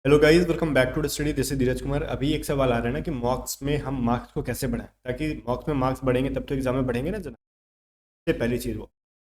Hello guys, welcome back to the study. This is Dheeraj Kumar. अभी एक सवाल आ रहा है ना कि मॉक्स में हम मार्क्स को कैसे बढ़ाएं, ताकि मॉक्स में मार्क्स बढ़ेंगे तब तो एग्जाम में बढ़ेंगे ना जना। सबसे पहली चीज़ वो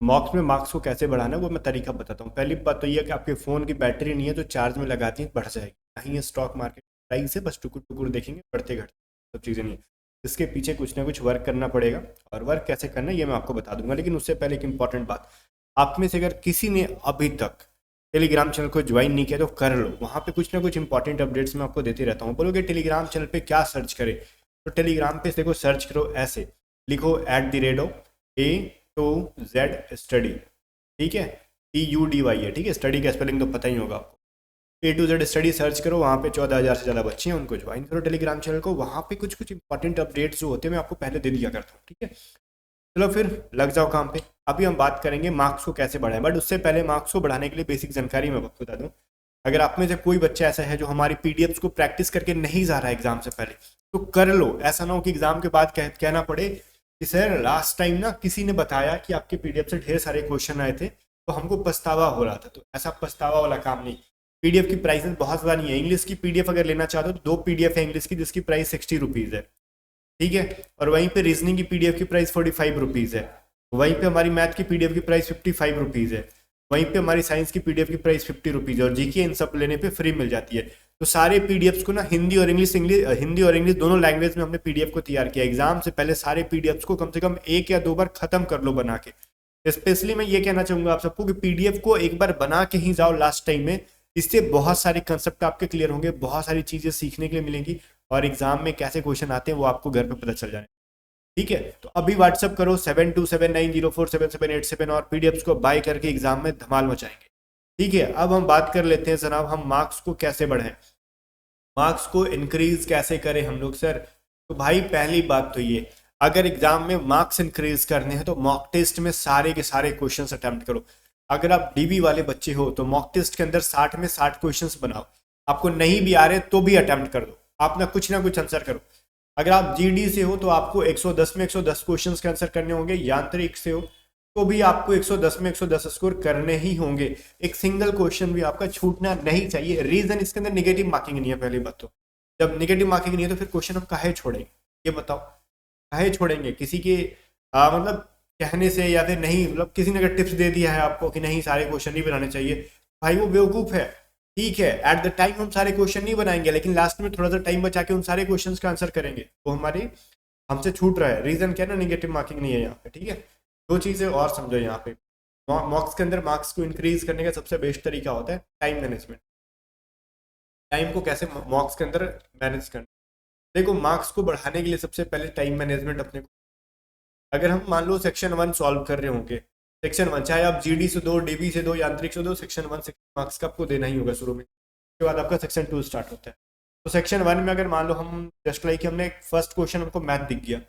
मॉक्स में मार्क्स को कैसे बढ़ाना है वो मैं तरीका बताता हूँ। पहली बात तो ये है कि आपके फ़ोन की बैटरी नहीं है तो चार्ज में लगाती है बढ़ जाएगी। नहीं है स्टॉक मार्केट प्राइस है, बस टुकुर टुकुर देखेंगे बढ़ते घटते सब चीज़ें नहीं है। इसके पीछे कुछ ना कुछ वर्क करना पड़ेगा, और वर्क कैसे करना है ये मैं आपको बता दूंगा। लेकिन उससे पहले एक इंपॉर्टेंट बात, आप में से अगर किसी ने अभी तक टेलीग्राम चैनल को ज्वाइन नहीं किया तो कर लो। वहाँ पे कुछ ना कुछ इंपॉर्टेंट अपडेट्स मैं आपको देते रहता हूँ। बोलोगे टेलीग्राम चैनल पे क्या सर्च करें, तो टेलीग्राम पे देखो सर्च करो, ऐसे लिखो @A to Z स्टडी। ठीक है, TUDY है। ठीक है, स्टडी का स्पेलिंग तो पता ही होगा आपको। A to Z study search करो, वहाँ पे 14,000 से ज़्यादा बच्चे हैं, उनको ज्वाइन करो टेलीग्राम चैनल को। वहाँ पे कुछ कुछ इंपॉर्टेंट अपडेट्स जो होते हैं मैं आपको पहले दे दिया करता हूँ। ठीक है, चलो फिर लग जाओ काम पे। अभी हम बात करेंगे मार्क्स को कैसे बढ़ाएं, बट उससे पहले मार्क्स को बढ़ाने के लिए बेसिक जानकारी मैं आपको बता दूं। अगर आप में से कोई बच्चा ऐसा है जो हमारी पीडीएफ्स को प्रैक्टिस करके नहीं जा रहा है एग्जाम से पहले, तो कर लो। ऐसा ना हो कि एग्जाम के बाद कहना पड़े कि सर लास्ट टाइम ना किसी ने बताया कि आपके पीडीएफ से ढेर सारे क्वेश्चन आए थे तो हमको पछतावा हो रहा था। तो ऐसा पछतावा वाला काम नहीं। पीडीएफ की प्राइसेस बहुत ज़्यादा नहीं है। इंग्लिश की पीडीएफ अगर लेना चाहते हो तो 2 पीडीएफ है इंग्लिश की, जिसकी प्राइस 60 रुपीज़ है। ठीक है, और वहीं पे रीजनिंग की पीडीएफ की प्राइस 45 रुपीज़ है। वहीं पे हमारी मैथ की पीडीएफ की प्राइस 55 रुपीज़ है। वहीं पे हमारी साइंस की पीडीएफ की प्राइस 50 रुपीज़ है, और जीके इन सब लेने पे फ्री मिल जाती है। तो सारे पीडीएफ्स को ना हिंदी और इंग्लिश दोनों लैंग्वेज में हमने पीडीएफ को तैयार किया। एग्जाम से पहले सारे पीडीएफ्स को कम से कम 1 या 2 बार खत्म कर लो बना के। स्पेशली मैं ये कहना चाहूंगा आप सबको कि पीडीएफ को एक बार बना के ही जाओ लास्ट टाइम में। इससे बहुत सारे कंसेप्ट आपके क्लियर होंगे, बहुत सारी चीजें सीखने के लिए मिलेंगी, और एग्जाम में कैसे क्वेश्चन आते हैं वो आपको घर पे पता चल जाए। ठीक है, तो अभी व्हाट्सअप करो 7279047787 और पीडीएफ्स को बाय करके एग्जाम में धमाल मचाएंगे। ठीक है, अब हम बात कर लेते हैं जनाब, हम मार्क्स को कैसे बढ़ाएं, मार्क्स को इंक्रीज कैसे करें हम लोग सर। तो भाई पहली बात तो ये, अगर एग्जाम में मार्क्स इंक्रीज करने हैं तो मॉक टेस्ट में सारे के सारे क्वेश्चंस अटेम्प्ट करो। अगर आप डीबी वाले बच्चे हो तो मॉक टेस्ट के अंदर 60 में 60 क्वेश्चंस बनाओ। आपको नहीं भी आ रहे तो भी अटेम्प्ट कर दो, आप ना कुछ आंसर करो। अगर आप जीडी से हो तो आपको 110 में 110 क्वेश्चंस के आंसर करने होंगे। यांत्रिक से हो तो भी आपको 110 में 110 स्कोर करने ही होंगे। एक सिंगल क्वेश्चन भी आपका छूटना नहीं चाहिए। रीजन इसके अंदर निगेटिव मार्किंग नहीं है। पहली बात तो जब निगेटिव मार्किंग नहीं है तो फिर क्वेश्चन हम काहे छोड़ेंगे, ये बताओ। काहे छोड़ेंगे किसी के मतलब कहने से, या फिर नहीं मतलब किसी ने अगर टिप्स दे दिया है आपको कि नहीं सारे क्वेश्चन नहीं बनाने चाहिए, भाई वो बेवकूफ़ है। ठीक है, एट द टाइम हम सारे क्वेश्चन नहीं बनाएंगे, लेकिन लास्ट में थोड़ा सा टाइम बचा के उन सारे क्वेश्चंस का आंसर करेंगे तो हमारी हमसे छूट रहा है। रीजन क्या है ना, निगेटिव मार्किंग नहीं है यहाँ पे। ठीक है, दो चीज़ें और समझो यहाँ पे। मॉक्स के अंदर मार्क्स को इंक्रीज करने का सबसे बेस्ट तरीका होता है टाइम मैनेजमेंट। टाइम को कैसे मॉक्स के अंदर मैनेज करना। देखो, मार्क्स को बढ़ाने के लिए सबसे पहले टाइम मैनेजमेंट अपने को। अगर हम मान लो सेक्शन 1 सॉल्व कर रहे होंगे, सेक्शन 1 चाहे आप जीडी से दो, डीबी से दो, यांत्रिक से दो, सेक्शन 1 मार्क्स का आपको देना ही होगा शुरू में। उसके बाद आपका सेक्शन 2 स्टार्ट होता है। तो सेक्शन 1 में अगर मान लो हम जस्ट लाइक हमने फर्स्ट क्वेश्चन हमको मैथ दिख गया,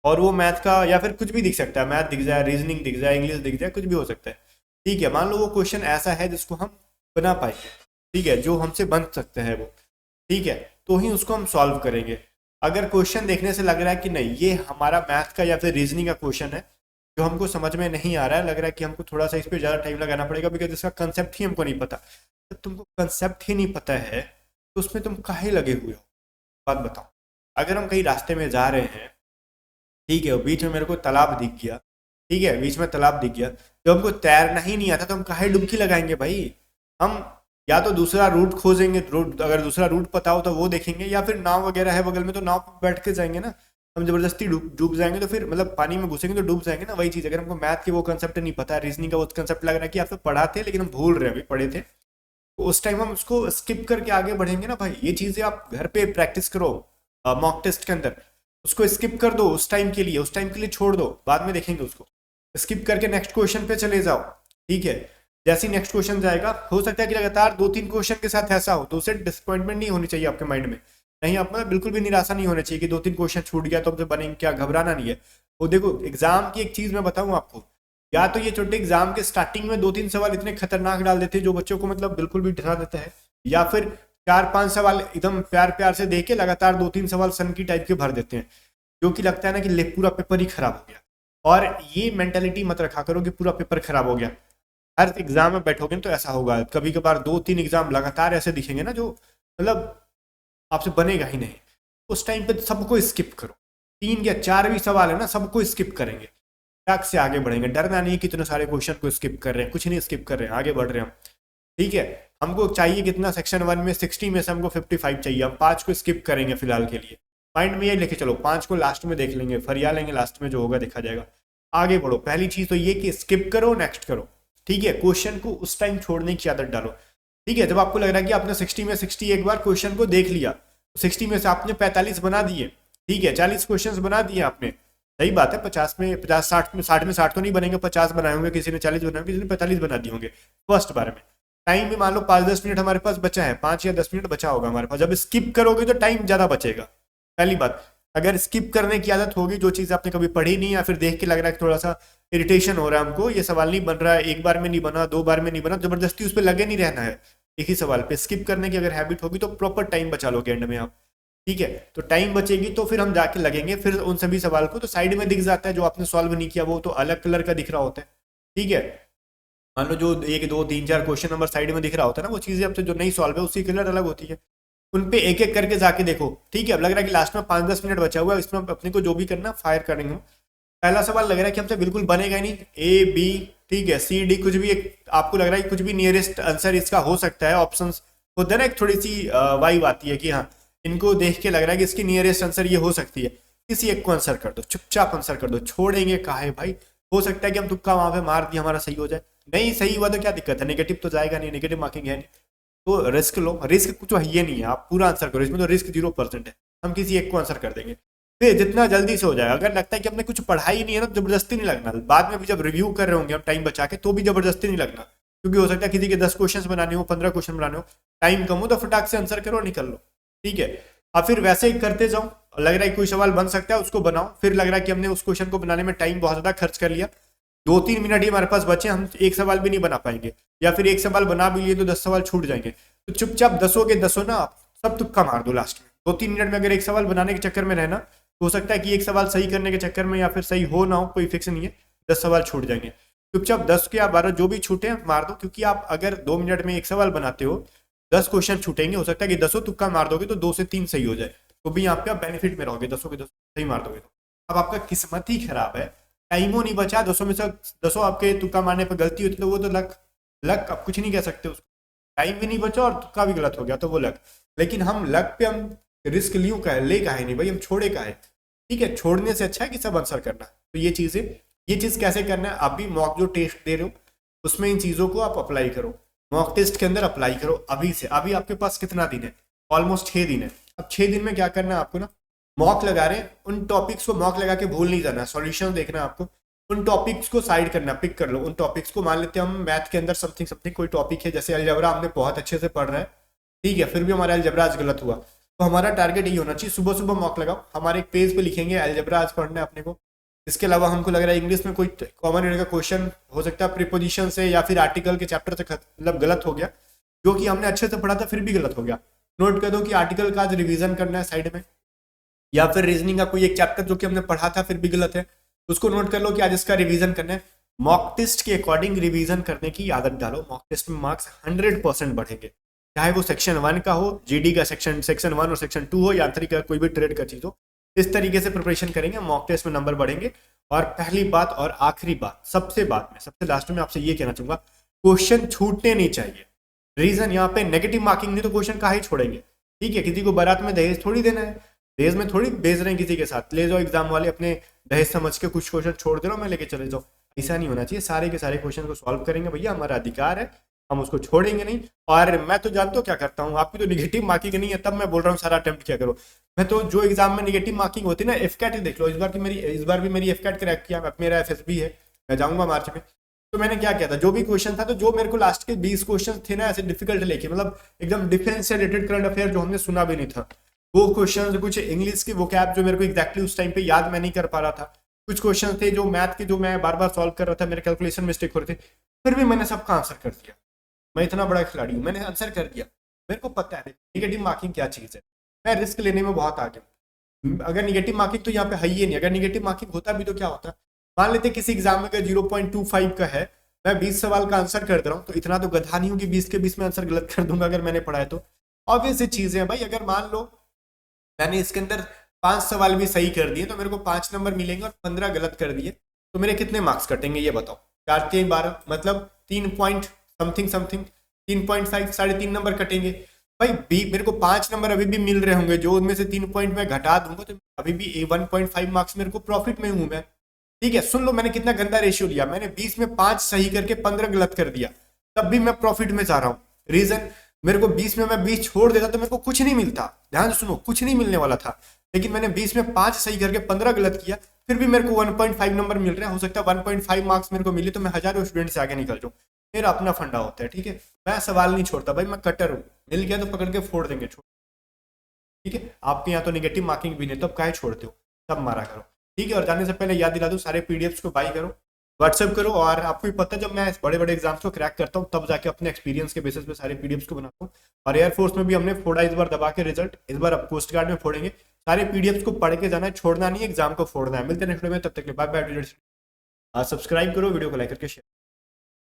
और वो मैथ का या फिर कुछ भी दिख सकता है, मैथ दिख जाए, रीजनिंग दिख जाए, इंग्लिश दिख जाए, कुछ भी हो सकता है। ठीक है, मान लो वो क्वेश्चन ऐसा है जिसको हम बना पाएंगे, ठीक है, जो हमसे बन सकते हैं वो, ठीक है, तो ही उसको हम सॉल्व करेंगे। अगर क्वेश्चन देखने से लग रहा है कि नहीं ये हमारा मैथ का या फिर रीजनिंग का क्वेश्चन है जो हमको समझ में नहीं आ रहा है, लग रहा है कि हमको थोड़ा सा इस पर ज़्यादा टाइम लगाना पड़ेगा बिकॉज इसका कंसेप्ट ही हमको नहीं पता। जब तुमको कंसेप्ट ही नहीं पता है तो उसमें तुम काहे लगे हुए हो, बात बताओ। अगर हम कहीं रास्ते में जा रहे हैं, ठीक है, बीच में मेरे को तालाब दिख गया, ठीक है, बीच में तालाब दिख गया, जब हमको तैरना ही नहीं आता तो हम काहे डुबकी लगाएंगे भाई। हम या तो दूसरा रूट खोजेंगे, रूट अगर दूसरा रूट पता हो तो वो देखेंगे, या फिर नाव वगैरह है बगल में तो नाव पर बैठ के जाएंगे ना। हम जबरदस्ती डूब जाएंगे तो फिर मतलब पानी में घुसेंगे तो डूब जाएंगे ना। वही चीज़, अगर हमको मैथ के वो कंसेप्ट नहीं पता, रीजनिंग का वो कंसेप्ट लग रहा है कि आप तो पढ़ा थे लेकिन हम भूल रहे हैं, अभी पढ़े थे, तो उस टाइम हम उसको स्किप करके आगे बढ़ेंगे ना भाई। ये चीज़ें आप घर पे प्रैक्टिस करो मॉक टेस्ट के अंदर। उसको स्किप कर दो उस टाइम के लिए, उस टाइम के लिए छोड़ दो, बाद में देखेंगे उसको। स्किप करके नेक्स्ट क्वेश्चन पे चले जाओ। ठीक है, जैसे ही नेक्स्ट क्वेश्चन जाएगा, हो सकता है कि लगातार 2-3 क्वेश्चन के साथ ऐसा हो तो उसे डिसअपॉइंटमेंट नहीं होनी चाहिए आपके माइंड में। नहीं, आप मतलब बिल्कुल भी निराशा नहीं होना चाहिए कि 2-3 क्वेश्चन छूट गया तो अब बनेंगे क्या, घबराना नहीं है। वो देखो, एग्जाम की एक चीज मैं बताऊं आपको, या तो ये छोटे एग्जाम के स्टार्टिंग में 2-3 सवाल इतने खतरनाक डाल देते हैं जो बच्चों को मतलब बिल्कुल भी डरा देता है, या फिर 4-5 सवाल एकदम प्यार प्यार से दे के लगातार 2-3 सवाल सन की टाइप के भर देते हैं, जो कि लगता है ना कि ले पूरा पेपर ही खराब हो गया। और ये मेंटेलिटी मत रखा करो कि पूरा पेपर खराब हो गया। हर एग्जाम में बैठोगे तो ऐसा होगा, कभी कभार 2-3 एग्जाम लगातार ऐसे दिखेंगे ना जो मतलब आपसे बनेगा ही नहीं। उस टाइम पे सबको स्किप करो, 3 या 4 भी सवाल है ना सबको स्किप करेंगे, टक से आगे बढ़ेंगे। डरना नहीं कितने सारे क्वेश्चन को स्किप कर रहे हैं, कुछ नहीं स्किप कर रहे हैं, आगे बढ़ रहे हैं हम। ठीक है, हमको चाहिए कितना, सेक्शन 1 में 60 में से हमको 55 चाहिए, हम 5 को स्किप करेंगे फिलहाल के लिए। माइंड में ये लेके चलो, 5 को लास्ट में देख लेंगे, फरिया लेंगे लास्ट में, जो होगा देखा जाएगा। आगे बढ़ो, पहली चीज तो ये कि स्किप करो, नेक्स्ट करो। ठीक है, क्वेश्चन को उस टाइम छोड़ने की आदत डालो। ठीक है, जब आपको लग रहा है कि आपने 60 में 60 एक बार क्वेश्चन को देख लिया, 60 में से आपने 45 बना दिए, ठीक है 40 क्वेश्चन बना दिए आपने, सही बात है। 50 में 50, 60 में 60 तो नहीं बनेंगे, 50 बनाए होंगे किसी ने, 40 बनाए होंगे किसी ने, 45 बना दिए होंगे फर्स्ट बार में। टाइम भी मान लो 5-10 मिनट हमारे पास बचा है, 5 या 10 मिनट बचा होगा हमारे पास। जब स्किप करोगे तो टाइम ज्यादा बचेगा, पहली बात। अगर स्किप करने की आदत होगी, जो चीज आपने कभी पढ़ी नहीं, या फिर देख के लग रहा है कि थोड़ा सा इरिटेशन हो रहा है हमको, ये सवाल नहीं बन रहा है, एक बार में नहीं बना, 2 बार में नहीं बना, जबरदस्ती उस पर लगे नहीं रहना है एक ही सवाल पे। स्किप करने की अगर हैबिट होगी तो प्रॉपर टाइम बचा लोगे एंड में आप। ठीक है, तो टाइम बचेगी तो फिर हम जाके लगेंगे फिर उन सभी सवाल को, तो साइड में दिख जाता है जो आपने सॉल्व नहीं किया वो तो अलग कलर का दिख रहा होता है। ठीक है, मान लो जो 1 2 3 4 क्वेश्चन नंबर साइड में दिख रहा होता है ना, वो चीजें आपसे जो नहीं सॉल्व है उसकी कलर अलग होती है, उन पे एक एक करके जाके देखो। ठीक है, अब लग रहा है कि लास्ट में 5-10 मिनट बचा हुआ है, इसमें अपने को जो भी करना फायर करेंगे। पहला सवाल लग रहा है कि हमसे बिल्कुल बनेगा ही नहीं, ए बी, ठीक है सी डी, कुछ भी एक आपको लग रहा है कि कुछ भी नियरेस्ट आंसर इसका हो सकता है। ऑप्शन होता है ना, एक थोड़ी सी वाइब आती है कि हाँ इनको देख के लग रहा है कि इसकी नियरेस्ट आंसर ये हो सकती है, किसी एक को आंसर कर दो, चुपचाप आंसर कर दो, छोड़ेंगे काहे भाई। हो सकता है कि हम तुक्का वहां पे मार दिया, हमारा सही हो जाए, नहीं सही हुआ तो क्या दिक्कत है, नेगेटिव तो जाएगा नहीं, नेगेटिव मार्किंग है नहीं। तो रिस्क लो, रिस्क कुछ ये नहीं है, आप पूरा आंसर करो, इसमें तो रिस्क 0% है, हम किसी एक को आंसर कर देंगे। फिर जितना जल्दी से हो जाए, अगर लगता है कि हमने कुछ पढ़ा ही नहीं है ना, जबरदस्ती नहीं लगना, बाद में भी जब रिव्यू कर रहे होंगे हम टाइम बचा के, तो भी जबरदस्ती नहीं लगना, क्योंकि हो सकता है किसी के 10 क्वेश्चन बनाने हो, 15 क्वेश्चन बनाने हो, टाइम कम हो, तो फटाक से आंसर करो, निकल लो। ठीक है, अब फिर वैसे ही करते जाओ, लग रहा है कोई सवाल बन सकता है उसको बनाओ, फिर लग रहा है कि हमने उस क्वेश्चन को बनाने में टाइम बहुत ज्यादा खर्च कर लिया, 2-3 मिनट ही हमारे पास बचे, हम एक सवाल भी नहीं बना पाएंगे, या फिर एक सवाल बना भी लिए तो 10 सवाल छूट जाएंगे, तो चुपचाप 10 के 10 ना आप सब तुक्का मार दो लास्ट में। 2-3 मिनट में अगर एक सवाल बनाने के चक्कर में रहना, तो हो सकता है कि एक सवाल सही करने के चक्कर में या फिर सही हो ना हो, कोई फिक्स नहीं है, 10 सवाल छूट जाएंगे। चुपचाप 10 के या 12 जो भी छूटे मार दो, क्योंकि आप अगर 2 मिनट में एक सवाल बनाते हो, 10 क्वेश्चन छूटेंगे, हो सकता है कि 10 तुक्का मार दोगे तो 2 से 3 सही हो जाए, तो भी यहाँ पे आप बेनिफिट में रहोगे, 10 के 10 सही मार दोगे तो। अब आपका किस्मत ही खराब है, टाइमो नहीं बचा, 10 में से 10 आपके तुक्का मारने पर गलती होती तो वो तो लक, लक आप कुछ नहीं कह सकते उसको, टाइम भी नहीं बचा और तुक्का भी गलत हो गया तो वो लक। लेकिन हम लक पे हम रिस्क लियो का है, ले का है नहीं भाई, हम छोड़े का है। ठीक है, छोड़ने से अच्छा है कि सब आंसर करना। तो ये चीजें, ये चीज कैसे करना है, आप भी मॉक जो टेस्ट दे रहे हो उसमें इन चीजों को आप अप्लाई करो, मॉक टेस्ट के अंदर अप्लाई करो अभी से। अभी आपके पास कितना दिन है, ऑलमोस्ट 6 दिन है। अब 6 दिन में क्या करना है आपको ना, मॉक लगा रहे हैं, उन टॉपिक्स को मॉक लगा के भूल नहीं जाना, सॉल्यूशन देखना है आपको, उन टॉपिक्स को साइड करना, पिक कर लो उन टॉपिक्स को। मान लेते हैं हम मैथ के अंदर समथिंग समथिंग कोई टॉपिक है, जैसे अलजबरा हमने बहुत अच्छे से पढ़ रहे हैं, ठीक है, फिर भी हमारा अलजबरा आज गलत हुआ, तो हमारा टारगेट यही होना चाहिए, सुबह सुबह मॉक लगाओ, हमारे एक पेज पे लिखेंगे अलजबरा आज पढ़ना है अपने को। इसके अलावा हमको लग रहा है इंग्लिश में कोई कॉमन का क्वेश्चन हो सकता है प्रीपोजिशन से या फिर आर्टिकल के चैप्टर से मतलब गलत हो गया, जो कि हमने अच्छे से पढ़ा था फिर भी गलत हो गया, नोट कर दो कि आर्टिकल का आज रिवीजन करना है साइड में। या फिर रीजनिंग का कोई एक चैप्टर जो कि हमने पढ़ा था फिर भी गलत है, उसको नोट कर लो कि आज इसका रिवीजन करना है। मॉक टेस्ट के अकॉर्डिंग रिवीजन करने की आदत डालो, मॉक टेस्ट में मार्क्स 100% बढ़ेंगे, चाहे वो सेक्शन 1 का हो, जीडी का सेक्शन 1 और सेक्शन 2 हो, यांत्रिक का कोई भी ट्रेड का चीज हो, इस तरीके से प्रिपरेशन करेंगे, मॉक टेस्ट में नंबर बढ़ेंगे। और पहली बात और आखिरी बात, सबसे लास्ट में आपसे ये कहना चाहूंगा, क्वेश्चन छूटने नहीं चाहिए। रीजन यहाँ पे नेगेटिव मार्किंग नहीं तो क्वेश्चन काहे छोड़ेंगे। ठीक है, किसी को बारात में दहेज थोड़ी देना है, दहेज में थोड़ी बेच रहे हैं किसी के साथ, ले जाओ एग्जाम वाले अपने दहेज समझ के कुछ क्वेश्चन छोड़ दे रहा हूँ मैं लेके चले जाओ, ऐसा नहीं होना चाहिए। सारे के सारे क्वेश्चन को सॉल्व करेंगे भैया, हमारा अधिकार है, हम उसको छोड़ेंगे नहीं। और मैं तो जानता हूँ क्या करता हूँ, आपकी तो निगेटिव मार्किंग नहीं है, तब मैं बोल रहा हूँ सारा अटेम्प्ट किया करो। मैं तो जो एग्जाम में निगेटिव मार्किंग होती है ना, एफकैट देख लो, इस बार भी मेरी एफकैट क्रैक किया, मेरा एफएसबी है, मैं जाऊंगा मार्च में। तो मैंने क्या किया था, जो भी क्वेश्चन था, तो जो मेरे को लास्ट के 20 क्वेश्चन थे ना ऐसे डिफिकल्ट लेके, मतलब एकदम डिफेंस से रिलेटेड करंट अफेयर जो हमने सुना भी नहीं था, वो क्वेश्चन, कुछ इंग्लिश की वोकैब जो मेरे को एग्जैक्टली उस टाइम पे याद मैं नहीं कर पा रहा था, कुछ क्वेश्चन थे जो मैथ के जो मैं बार बार सॉल्व कर रहा था, मेरे कैलकुलेशन मिस्टेक हो रहे थे, फिर भी मैंने सबका आंसर कर दिया। मैं इतना बड़ा खिलाड़ी हूँ, मैंने आंसर कर दिया, मेरे को पता है निगेटिव मार्किंग क्या चीज़ है, मैं रिस्क लेने में बहुत आगे हूँ। अगर निगेटिव मार्किंग तो यहाँ पे है ही नहीं, अगर निगेटिव मार्किंग होता भी तो क्या होता, मान लेते किसी एग्जाम में अगर 0.25 का है, मैं 20 सवाल का आंसर कर दे रहा हूँ, तो इतना तो गधा नहीं हूँ कि 20 के 20 में आंसर गलत कर दूंगा अगर मैंने पढ़ा है तो। ऑब्वियस सी चीजें हैं भाई, अगर मान लो मैंने इसके अंदर 5 सवाल भी सही कर दिए तो मेरे को 5 नंबर मिलेंगे, और 15 गलत कर दिए तो मेरे कितने मार्क्स कटेंगे ये बताओ। 4 3 12 मतलब 3 पॉइंट समथिंग समथिंग, 3.5, 3.5 नंबर कटेंगे। भाई मेरे को 5 नंबर अभी भी मिल रहे होंगे, जो उनमें से 3 पॉइंट में घटा दूंगा तो अभी भी 1.5 मार्क्स मेरे को प्रॉफिट में हूं मैं। ठीक है, सुन लो मैंने कितना गंदा रेशियो लिया, मैंने 20 में 5 सही करके 15 गलत कर दिया, तब भी मैं प्रॉफिट में जा रहा हूँ। रीजन, मेरे को 20 में मैं 20 छोड़ देता तो मेरे को कुछ नहीं मिलता, ध्यान से सुनो, कुछ नहीं मिलने वाला था। लेकिन मैंने 20 में 5 सही करके 15 गलत किया, फिर भी मेरे को 1.5 नंबर मिल रहा है। हो सकता है 1.5 मार्क्स मेरे को मिले तो मैं हजारों स्टूडेंट से आगे निकल जाऊँ। मेरा अपना फंडा होता है, ठीक है, मैं सवाल नहीं छोड़ता भाई, मैं कटर हूँ, मिल गया तो पकड़ के फोड़ देंगे, छोड़। ठीक है, आपके यहाँ तो नेगेटिव मार्किंग भी नहीं, तो अब काहे छोड़ते हो, सब मारा करो। ठीक है, और जाने से पहले याद दिला दूं, सारे पीडीएफ्स को बाई करो, व्हाट्सएप करो। और आपको भी पता है जब मैं बड़े बड़े एग्जाम्स को क्रैक करता हूँ तब जाके अपने एक्सपीरियंस के बेसिस पे सारे पीडीएफ्स को बनाता हूँ। और एयरफोर्स में भी हमने फोड़ा इस बार दबा के रिजल्ट, इस बार अब कोस्ट गार्ड में फोड़ेंगे। सारे पीडीएफ्स को पढ़ के जाना है, छोड़ना नहीं है, एग्जाम को फोड़ना है। मिलते हैं नेक्स्ट वीडियो में, तब तक के लिए बाय बाय। सब्सक्राइब करो, वीडियो को लाइक करके शेयर।